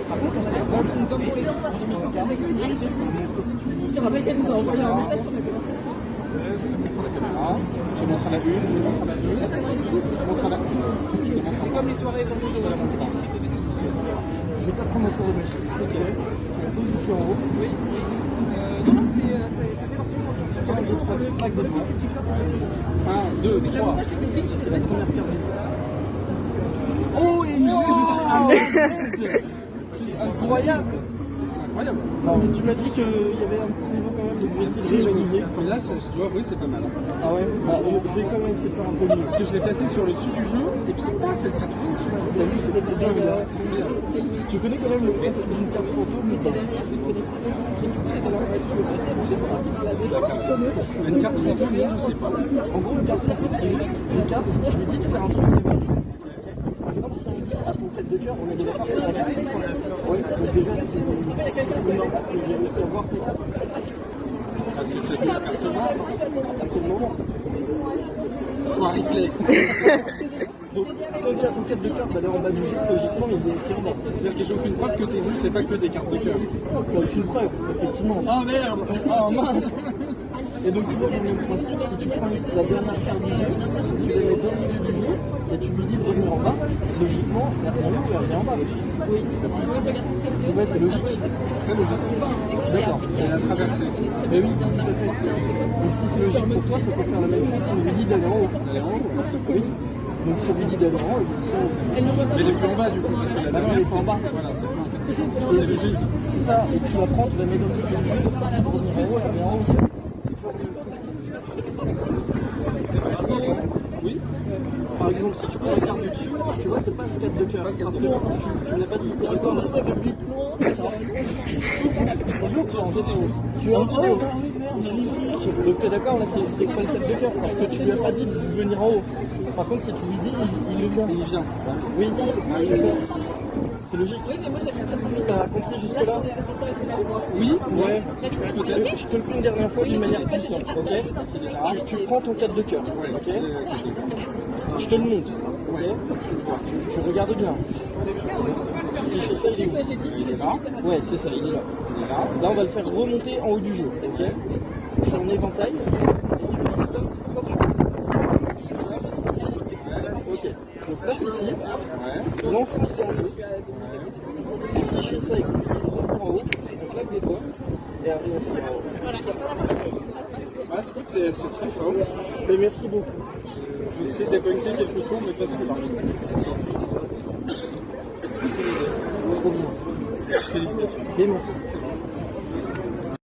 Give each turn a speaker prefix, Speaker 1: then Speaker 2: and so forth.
Speaker 1: Par contre, on s'est rendu compte en 2015. Je te rappelle qu'elle nous a envoyé un message sur la conversation.
Speaker 2: Je montre à la 1, je montre à la 2, je montre à la 1.
Speaker 1: Comme les soirées comme
Speaker 2: Je te la montre pas.
Speaker 1: Je vais t'apprendre à tour de machine. Ok. Tu la poses ici en haut. Oui. Non, ça fait partie de mon jeu. J'ai le track de moi.
Speaker 2: 1, 2, 3.
Speaker 1: C'est la première carte visite.
Speaker 2: Oh, et je suis un malade.
Speaker 1: C'est incroyable.
Speaker 2: Incroyable.
Speaker 1: Non, mais tu m'as dit qu'il y avait un petit niveau quand même, donc je vais essayer de réaliser.
Speaker 2: Mais là, je dois avouer, c'est pas mal.
Speaker 1: Ah ouais, bah, je vais quand même essayer de faire un peu mieux.
Speaker 2: Parce que je l'ai placé sur le dessus du jeu, et puis paf, ça tourne.
Speaker 1: T'as vu, c'est bien là. Tu connais quand même le principe d'une carte fantôme ou pas?
Speaker 2: Une carte fantôme, non, je sais pas.
Speaker 1: En gros, une carte fantôme, c'est juste une carte, tu lui dis de faire un truc prévu. Par exemple, si on dit à ton tête de cœur, on est déjà parti à la carte. Oui, donc déjà, c'est normal que j'ai réussi à voir tes cartes.
Speaker 2: Parce que tu as pu l'apercevoir
Speaker 1: À quel moment?
Speaker 2: pour un replay.
Speaker 1: Donc, si on dit à ton tête de cœur d'aller en bas du jeu, logiquement, il est inscrit en bas.
Speaker 2: C'est-à-dire que j'ai aucune preuve que ton jeu, c'est pas que des cartes de cœur.
Speaker 1: Tu as aucune preuve, effectivement.
Speaker 2: Oh merde. Oh mince.
Speaker 1: Et donc, tu vois le même principe, si tu prends ici la dernière carte du jeu, tu la mets dans le milieu du jeu, et tu lui dis de revenir en bas, logiquement, la première, tu vas revenir en bas. Oui, ouais, c'est logique.
Speaker 2: Très logique.
Speaker 1: D'accord.
Speaker 2: Et la traversée.
Speaker 1: Mais oui, tout à fait. Donc, si c'est logique pour toi, ça peut faire la même chose si on lui dit d'aller en haut.
Speaker 2: D'aller en haut.
Speaker 1: Oui. Donc, si on lui dit d'aller en haut, il dit ça.
Speaker 2: Mais elle est plus en bas du coup, parce que la
Speaker 1: non, elle est pas en bas.
Speaker 2: Voilà, c'est logique.
Speaker 1: C'est ça, et tu la prends, tu la mets dans le milieu du jeu, pour revenir en haut, elle revient en haut.
Speaker 2: Oui.
Speaker 1: Par exemple, si tu prends la carte du dessus, tu vois, c'est pas une carte de cœur. Parce que tu ne l'as pas dit. T'es d'accord? Bonjour, tu es en vidéo. Tu es en vidéo. Donc t'es d'accord, là, c'est pas une carte de cœur. Parce que tu lui as pas dit de venir en haut. Par contre, si tu lui dis, il le vient.
Speaker 2: Il vient.
Speaker 1: Oui, c'est logique. T'as compris jusque-là?
Speaker 2: Oui.
Speaker 1: Ouais. Je te le fais une dernière fois d'une manière plus simple, ok? Tu prends ton 4 de cœur, ok? Je te le montre, ok? Tu regardes bien. Si je fais ça, il est où?
Speaker 2: Il est là.
Speaker 1: Ouais, c'est ça, il est là.
Speaker 2: Il est là.
Speaker 1: Là, on va le faire remonter en haut du jeu, ok? Je fais un éventail, et tu me dis stop quand tu veux. Ok, je le place ici,
Speaker 2: Ouais.
Speaker 1: l'enfonce dans le jeu. Et si je fais ça et que je reprends en haut, on claque des doigts, et arrive ici en haut.
Speaker 2: Ah, c'est très fort.
Speaker 1: Mais merci beaucoup.
Speaker 2: Je sais débunker quelques tours, mais pas celui-là.
Speaker 1: Trop bien.
Speaker 2: Félicitations.
Speaker 1: Et merci.